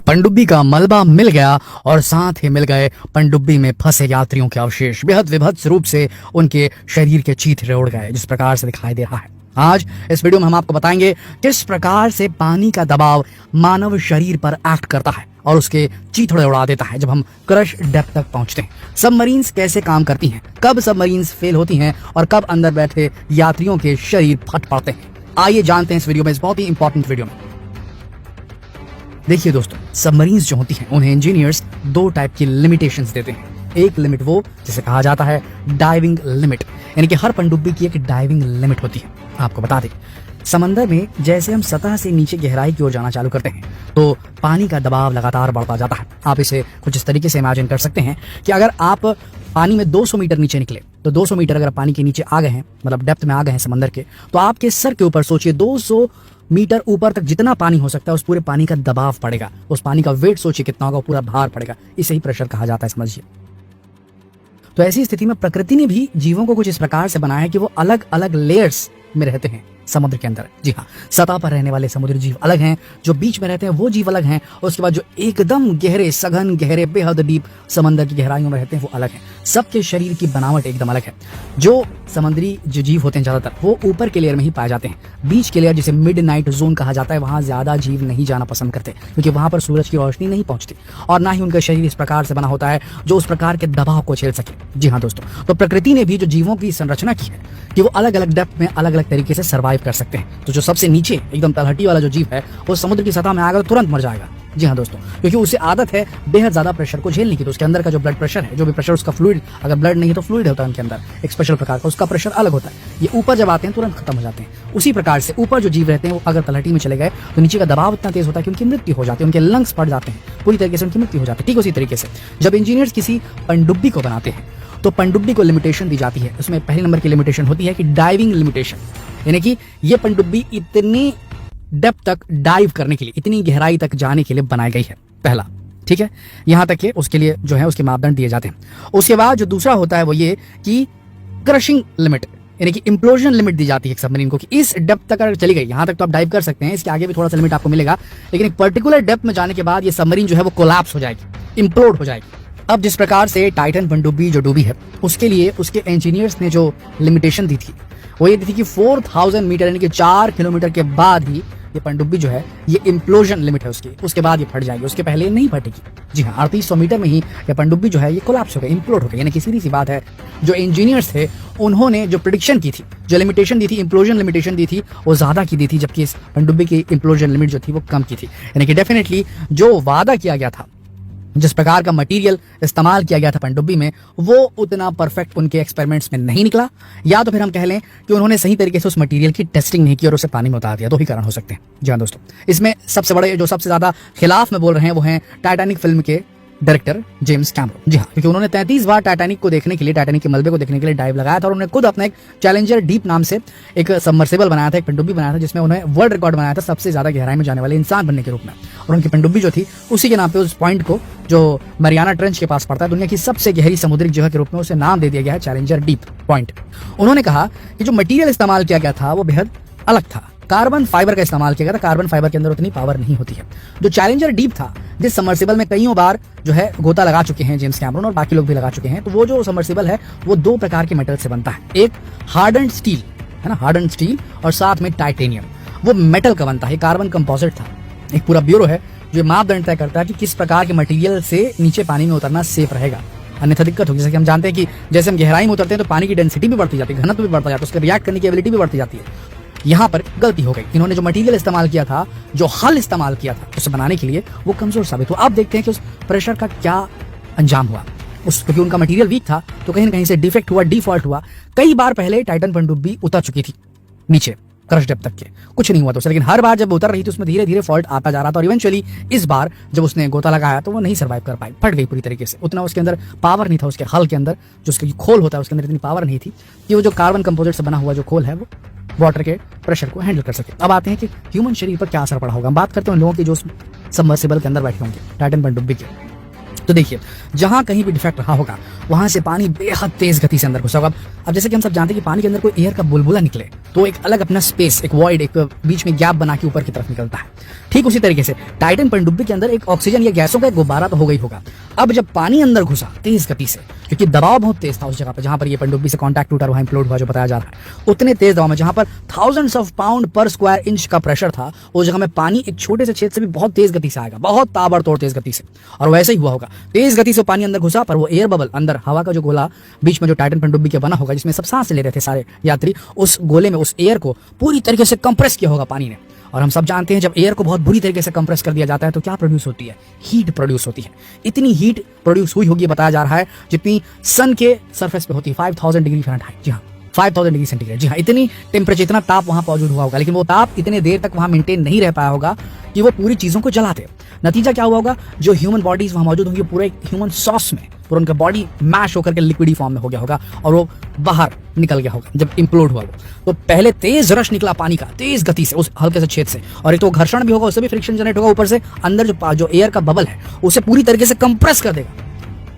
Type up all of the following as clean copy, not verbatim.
पनडुब्बी का मलबा मिल गया और साथ ही मिल गए पनडुब्बी में फंसे यात्रियों के अवशेष। बेहद विभत्स रूप से उनके शरीर के चीथड़े उड़ गए, जिस प्रकार से दिखाई दे रहा है। आज इस वीडियो में हम आपको बताएंगे किस प्रकार से पानी का दबाव मानव शरीर पर एक्ट करता है और उसके चीथड़े उड़ा देता है जब हम क्रश डेप्थ तक पहुंचते हैं। सबमरीन्स कैसे काम करती हैं, कब सबमरीन्स फेल होती हैं और कब अंदर बैठे यात्रियों के शरीर फट पड़ते हैं। आइए जानते हैं इस वीडियो में, इस बहुत ही इंपॉर्टेंट वीडियो में। देखिए दोस्तों, सबमरीन्स जो होती हैं उन्हें इंजीनियर्स दो टाइप की लिमिटेशंस देते हैं। एक लिमिट वो जिसे कहा जाता है डाइविंग लिमिट, यानी कि हर पनडुब्बी की एक डाइविंग लिमिट होती है। आपको बता दें, समंदर में जैसे हम सतह से नीचे गहराई की ओर जाना चालू करते हैं तो पानी का दबाव लगातार बढ़ता जाता है। आप इसे कुछ इस तरीके से इमेजिन कर सकते हैं कि अगर आप पानी में 200 मीटर नीचे निकले तो 200 मीटर अगर पानी के नीचे आ गए हैं, मतलब डेप्थ में आ गए हैं समंदर के, तो आपके सर के ऊपर सोचिए 200 मीटर ऊपर तक जितना पानी हो सकता है उस पूरे पानी का दबाव पड़ेगा। उस पानी का वेट सोचिए कितना होगा, पूरा भार पड़ेगा। इसे ही प्रेशर कहा जाता है, समझिए। तो ऐसी स्थिति में प्रकृति ने भी जीवों को कुछ इस प्रकार से बनाया है कि वो अलग अलग लेयर्स में रहते हैं समुद्र के अंदर। जी हाँ, सतह पर रहने वाले समुद्री जीव अलग हैं, जो बीच में रहते हैं वो जीव अलग हैं, और उसके बाद जो एकदम गहरे, सघन गहरे, बेहद डीप समंदर की गहराइयों में रहते हैं वो अलग हैं। सबके शरीर की बनावट एकदम अलग है। जो समुद्री जो जीव होते हैं ज्यादातर वो ऊपर के लेयर में ही पाए जाते हैं। बीच के लेयर जिसे मिड नाइट जोन कहा जाता है, वहां ज्यादा जीव नहीं जाना पसंद करते क्योंकि वहां पर सूरज की रोशनी नहीं पहुंचती और ना ही उनका शरीर इस प्रकार से बना होता है जो उस प्रकार के दबाव को झेल सके। जी हाँ दोस्तों, तो प्रकृति ने भी जो जीवों की संरचना की है कि वो अलग अलग डेप्थ में अलग अलग तरीके से सर्वाइव कर सकते हैं। तो जो सबसे नीचे एकदम तलहटी वाला जो जीव है वो समुद्र की सतह में आएगा तो तुरंत मर जाएगा। जी हाँ दोस्तों, क्योंकि उसे आदत है बेहद ज्यादा प्रेशर को झेलने की। तो उसके अंदर का जो ब्लड प्रेशर है, जो भी प्रेशर उसका फ्लूइड, अगर ब्लड नहीं है तो फ्लूइड होता है उनके अंदर एक स्पेशल प्रकार का, उसका प्रेशर अलग होता है। ये ऊपर जब आते हैं तुरंत खत्म हो जाते हैं। उसी प्रकार से ऊपर जो जीव रहते हैं वो अगर तलहटी में चले गए तो नीचे का दबाव इतना तेज होता है कि उनकी मृत्यु हो जाती है, उनके लंग्स फट जाते हैं, पूरी तरीके से उनकी मृत्यु हो जाती है। ठीक उसी तरीके से जब इंजीनियर्स किसी पनडुब्बी को बनाते हैं तो पनडुब्बी को लिमिटेशन दी जाती है। उसमें पहले नंबर की लिमिटेशन होती है कि डाइविंग लिमिटेशन, यानी कि ये पनडुब्बी इतनी डेप्थ तक डाइव करने के लिए, इतनी गहराई तक जाने के लिए बनाई गई है। पहला, ठीक है, यहां तक के उसके लिए जो है उसके मापदंड दिए जाते हैं। उसके बाद जो दूसरा होता है वो ये कि क्रशिंग लिमिट, यानी कि इंप्लोजन लिमिट दी जाती है एक सबमरीन को कि इस डेप्थ तक अगर चली गई, यहां तक तो आप डाइव कर सकते हैं, इसके आगे भी थोड़ा सा लिमिट आपको मिलेगा, लेकिन एक पर्टिकुलर डेप्थ में जाने के बाद ये सबमरीन जो है वो कोलैप्स हो जाएगी, इंप्लोड हो जाएगी। अब जिस प्रकार से टाइटन पनडुब्बी जो डूबी है उसके लिए उसके इंजीनियर्स ने जो लिमिटेशन दी थी वो ये दी थी कि 4000 मीटर यानी कि 4 किलोमीटर के बाद ही ये पनडुब्बी जो है ये इंप्लोजन लिमिट है उसकी, उसके बाद ये फट जाएगी, उसके पहले ये नहीं फटेगी। जी हाँ, 3800 मीटर में ही ये पनडुब्बी जो है ये कोलैप्स हो गई, इंप्लोड हो गई। यानी कि सीधी सी बात है, जो इंजीनियर्स थे उन्होंने जो प्रेडिक्शन की थी, जो लिमिटेशन दी थी, इंप्लोजन लिमिटेशन दी थी, वो ज्यादा की दी थी, जबकि इस पनडुब्बी की इंप्लोजन लिमिट जो थी वो कम की थी। यानी कि डेफिनेटली जो वादा किया गया था, जिस प्रकार का मटेरियल इस्तेमाल किया गया था पनडुब्बी में, वो उतना परफेक्ट उनके एक्सपेरिमेंट्स में नहीं निकला, या तो फिर हम कह लें कि उन्होंने सही तरीके से उस मटेरियल की टेस्टिंग नहीं की और उसे पानी में उतार दिया। दो ही कारण हो सकते हैं। जी हाँ दोस्तों, इसमें सबसे बड़े जो सबसे ज्यादा खिलाफ में बोल रहे हैं वो हैं टाइटैनिक फिल्म के डायरेक्टर जेम्स कैमरन। जी हाँ, क्योंकि उन्होंने 33 बार टाइटैनिक को देखने के लिए, टाइटैनिक के मलबे को देखने के लिए डाइव लगाया था और उन्होंने खुद अपना एक चैलेंजर डीप नाम से एक सबमर्सिबल बनाया था, एक पनडुब्बी बनाया था, जिसमें उन्हें वर्ल्ड रिकॉर्ड बनाया था सबसे ज्यादा गहराई में जाने वाले इंसान बनने के रूप में। और उनकी पनडुब्बी जो थी उसी के नाम पे उस पॉइंट को, जो मरियाना ट्रेंच के पास पड़ता है, दुनिया की सबसे गहरी समुद्री जगह के रूप में उसे नाम दे दिया गया है, चैलेंजर डीप पॉइंट। उन्होंने कहा कि जो मटेरियल इस्तेमाल किया गया था वो बेहद अलग था, कार्बन फाइबर का इस्तेमाल किया गया था। कार्बन फाइबर के अंदर उतनी पावर नहीं होती है। जो चैलेंजर डीप था, जिस सबमर्सिबल में कईयों बार जो है गोता लगा चुके हैं जेम्स कैमरन और बाकी लोग भी लगा चुके हैं, तो वो जो सबमर्सिबल है वो दो प्रकार के मेटल से बनता है। एक हार्डन्ड स्टील है ना, हार्डन्ड स्टील, और साथ में टाइटेनियम, वो मेटल का बनता है, कार्बन कंपोजिट था। एक पूरा ब्यूरो है जो मापदंड तय करता है कि किस प्रकार के मटेरियल से नीचे पानी में उतरना सेफ रहेगा, अन्यथा दिक्कत होगी। जैसे कि हम जानते हैं कि जैसे हम गहराई में उतरते हैं तो पानी की डेंसिटी भी बढ़ती जाती है, घनत्व भी बढ़ता जाता है, उसके रिएक्ट करने की एबिलिटी भी बढ़ती जाती है। यहाँ पर गलती हो गई, इन्होंने जो मटेरियल इस्तेमाल किया था, जो हल इस्तेमाल किया था उसे बनाने के लिए, वो कमजोर साबित हुआ। अब देखते हैं कि उस प्रेशर का क्या अंजाम हुआ। क्योंकि उनका मटेरियल वीक था तो कहीं ना कहीं से डिफेक्ट हुआ, डिफॉल्ट हुआ। कई बार पहले टाइटन पनडुब्बी उतर चुकी थी नीचे क्रश डेप्थ तक के, कुछ नहीं हुआ तो, लेकिन हर बार जब उतर रही थी उसमें धीरे धीरे फॉल्ट आता जा रहा था और इवेंचुअली इस बार जब उसने गोता लगाया तो वो नहीं सर्वाइव कर पाई, फट गई पूरी तरीके से। उतना उसके अंदर पावर नहीं था, उसके हल के अंदर जो उसकी खोल होता है उसके अंदर इतनी पावर नहीं थी कि वो जो कार्बन कंपोजिट से बना हुआ जो खोल है वो वाटर के प्रेशर को हैंडल कर सके। अब आते हैं कि ह्यूमन शरीर पर क्या असर पड़ा होगा। हम बात करते हैं उन लोगों की जो सबमर्सिबल के अंदर बैठे होंगे, टाइटन पनडुब्बी के। तो देखिए, जहां कहीं भी डिफेक्ट रहा होगा वहां से पानी बेहद तेज गति से अंदर घुसा होगा। अब जैसे कि हम सब जानते हैं कि पानी के अंदर कोई एयर का बुलबुला निकले तो एक अलग अपना स्पेस, एक वॉइड, एक बीच में गैप बना के ऊपर की तरफ निकलता है। ठीक उसी तरीके से टाइटन पनडुब्बी के अंदर एक ऑक्सीजन या गैसों का एक गुब्बारा तो हो गई होगा। अब जब पानी अंदर घुसा तेज गति से, क्योंकि दबाव बहुत तेज था उस जगह पर जहां पर ये पनडुब्बी से कॉन्टैक्ट टूटा, वहां इम्प्लोड हुआ जो बताया जा रहा है, उतने तेज दबाव में जहां पर थाउजेंड्स ऑफ पाउंड पर स्क्वायर इंच का प्रेशर था, उस जगह में पानी एक छोटे से छेद से भी बहुत तेज गति से आएगा, बहुत ताबड़तोड़ तेज गति से। और वैसे ही हुआ होगा, तेज गति से पानी अंदर घुसा, पर वो एयर बबल अंदर हवा का जो गोला बीच में जो टाइटन पनडुब्बी के बना होगा, जिसमें सब सांस ले रहे थे सारे यात्री, उस गोले में उस एयर को पूरी तरीके से कंप्रेस किया होगा पानी ने। और हम सब जानते हैं जब एयर को बहुत बुरी तरीके से कंप्रेस कर दिया जाता है तो क्या प्रोड्यूस होती है? हीट प्रोड्यूस होती है। इतनी हीट प्रोड्यूस हुई होगी बताया जा रहा है जितनी सन के सरफेस पे होती है, 5000 डिग्री फ़ारेनहाइट। जी हाँ, 5000 डिग्री सेंटीग्रेड। जी हाँ, इतनी टेम्परेचर, इतना ताप वहां मौजूद हुआ होगा, लेकिन वो ताप इतने देर तक वहां मेंटेन नहीं रह पाया होगा कि वो पूरी चीजों को जला दे। नतीजा क्या हुआ होगा? जो ह्यूमन बॉडीज वहां मौजूद होंगी पूरे ह्यूमन सॉस में, पूरा उनका बॉडी मैश होकर के लिक्विडी फॉर्म में हो गया होगा और वो बाहर निकल गया होगा जब इम्प्लोड हुआ वो। तो पहले तेज रश निकला पानी का तेज गति से उस हल्के से छेद से, और एक तो घर्षण भी होगा, उससे भी फ्रिक्शन जनरेट होगा, ऊपर से अंदर जो एयर का बबल है उसे पूरी तरीके से कंप्रेस कर देगा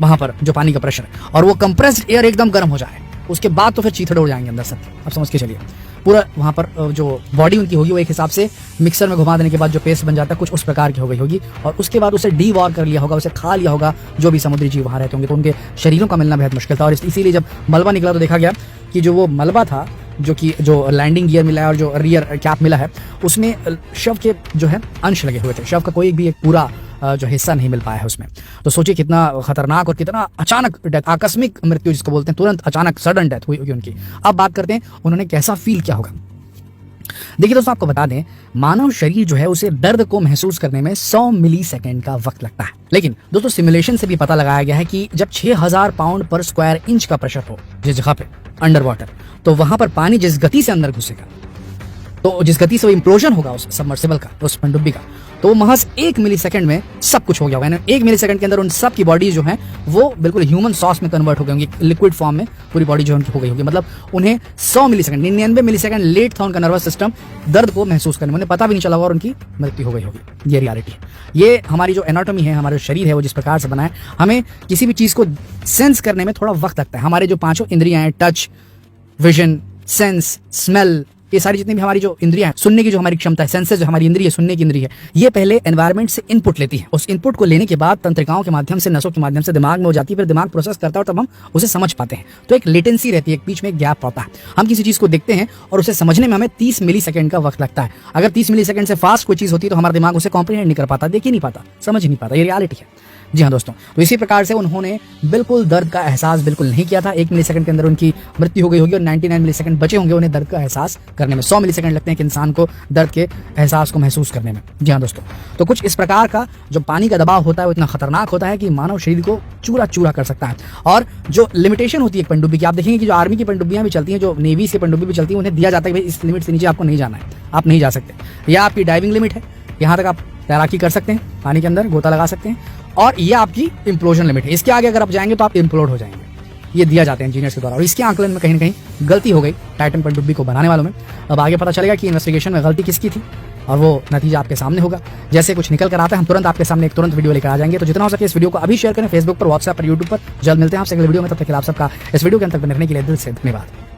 वहां पर जो पानी का प्रेशर है, और वो कंप्रेस्ड एयर एकदम गर्म हो जाए। उसके बाद तो फिर चीथड़े उड़ जाएंगे अंदर सब। अब समझ के चलिए, पूरा वहां पर जो बॉडी उनकी होगी वो एक हिसाब से मिक्सर में घुमा देने के बाद जो पेस्ट बन जाता है कुछ उस प्रकार की हो गई होगी, और उसके बाद उसे डीवॉर कर लिया होगा, उसे खा लिया होगा जो भी समुद्री जीव वहां रहते होंगे, तो उनके शरीरों का मिलना बेहद मुश्किल था। और इसीलिए जब मलबा निकला तो देखा गया कि जो वो मलबा था, जो लैंडिंग गियर मिला है और जो रियर कैप मिला है, उसमें शव के जो है अंश लगे हुए थे। शव का कोई भी एक पूरा जो हिस्सा नहीं मिल पाया है उसमें। तो सोचिए कितना खतरनाक और कितना अचानक डेथ, आकस्मिक मृत्यु जिसको बोलते हैं, तुरंत अचानक सडन डेथ हुई होगी उनकी। अब बात करते हैं उन्होंने कैसा फील किया होगा। देखिए दोस्तों, आपको बता दें, मानव शरीर जो है उसे दर्द को महसूस करने में 100 मिली सेकेंड का वक्त लगता है। लेकिन दोस्तों, सिमुलेशन से भी पता लगाया गया है कि जब 6000 पाउंड पर स्क्वायर इंच का प्रेशर हो जिस जगह पे अंडर वाटर, तो वहां पर पानी जिस गति से अंदर घुसेगा, तो जिस गति से वो इंप्लोजन होगा उस सबमर्सिबल का, उस पनडुब्बी का, तो वो महज 1 मिली सेकंड में सब कुछ हो गया होगा। 1 मिली सेकंड के अंदर उन सब की बॉडी जो है वो बिल्कुल ह्यूमन सॉस में कन्वर्ट हो गई होंगी, लिक्विड फॉर्म में पूरी बॉडी जो उनकी हो गई होगी। मतलब उन्हें 100 मिली सेकंड, 99 मिली सेकंड लेट था उनका नर्वस सिस्टम दर्द को महसूस करने में, उन्हें पता भी नहीं चला होगा और उनकी मृत्यु हो गई होगी। ये रियलिटी है। ये हमारी जो एनाटॉमी है, हमारा शरीर है, वो जिस प्रकार से बना है, हमें किसी भी चीज को सेंस करने में थोड़ा वक्त लगता है। हमारे जो 5 इंद्रियां हैं, टच, विजन, सेंस, स्मेल, ये सारी जितनी भी हमारी जो इंद्रियां हैं, सुनने की जो हमारी क्षमता है, सेंसेस जो हमारी इंद्रिय, सुनने की इंद्रिय है, ये पहले एनवायरनमेंट से इनपुट लेती है। उस इनपुट को लेने के बाद तंत्रिकाओं के माध्यम से, नसों के माध्यम से दिमाग में हो जाती है, फिर दिमाग प्रोसेस करता है और तब हम उसे समझ पाते हैं। तो एक लेटेंसी रहती है, एक बीच में एक गैप होता है। हम किसी चीज को देखते हैं और उसे समझने में हमें 30 मिली सेकंड का वक्त लगता है। अगर 30 मिली सेकंड से फास्ट कोई चीज होती है तो हमारा दिमाग उसे कॉम्प्रिहेंड नहीं कर पाता, देख ही नहीं पाता, समझ ही नहीं पाता। ये रियलिटी है। जी हाँ दोस्तों, तो इसी प्रकार से उन्होंने बिल्कुल दर्द का एहसास बिल्कुल नहीं किया था। 1 मिली सेकंड के अंदर उनकी मृत्यु हो गई होगी और 99 मिली सेकंड बचे होंगे उन्हें दर्द का एहसास करने में। 100 मिली सेकंड लगते हैं कि इंसान को दर्द के एहसास को महसूस करने में। जी हाँ दोस्तों, तो कुछ इस प्रकार का जो पानी का दबाव होता है वो इतना खतरनाक होता है कि मानव शरीर को चूरा चूरा कर सकता है। और जो लिमिटेशन होती है पनडुब्बी की, आप देखेंगे कि जो आर्मी की पनडुब्बियां भी चलती हैं, जो नेवी की पनडुब्बी भी चलती है, उन्हें दिया जाता है कि भाई इस लिमिट से नीचे आपको नहीं जाना है, आप नहीं जा सकते। यह आपकी डाइविंग लिमिट है, यहाँ तक आप तैराकी कर सकते हैं, पानी के अंदर गोता लगा सकते हैं, और ये आपकी इम्प्लोजन लिमिट है। इसके आगे अगर आप जाएंगे तो आप इम्प्लोड हो जाएंगे। ये दिया जाता है इंजीनियर्स के द्वारा, और इसके आकलन में कहीं ना कहीं गलती हो गई टाइटन पनडुब्बी को बनाने वालों में। अब आगे पता चलेगा कि इन्वेस्टिगेशन में गलती किसकी थी, और वो नतीजा आपके सामने होगा। जैसे कुछ निकल कर आता है, हम तुरंत आपके सामने एक तुरंत वीडियो लेकर आ जाएंगे। तो जितना हो सके इस वीडियो को अभी शेयर करें, फेसबुक पर, व्हाट्सएप पर, यूट्यूब पर। जल्द मिलते हैं आपसे अगले वीडियो में, तब तक के लिए आप सबका इस वीडियो के अंत तक बने रहने के लिए दिल से धन्यवाद।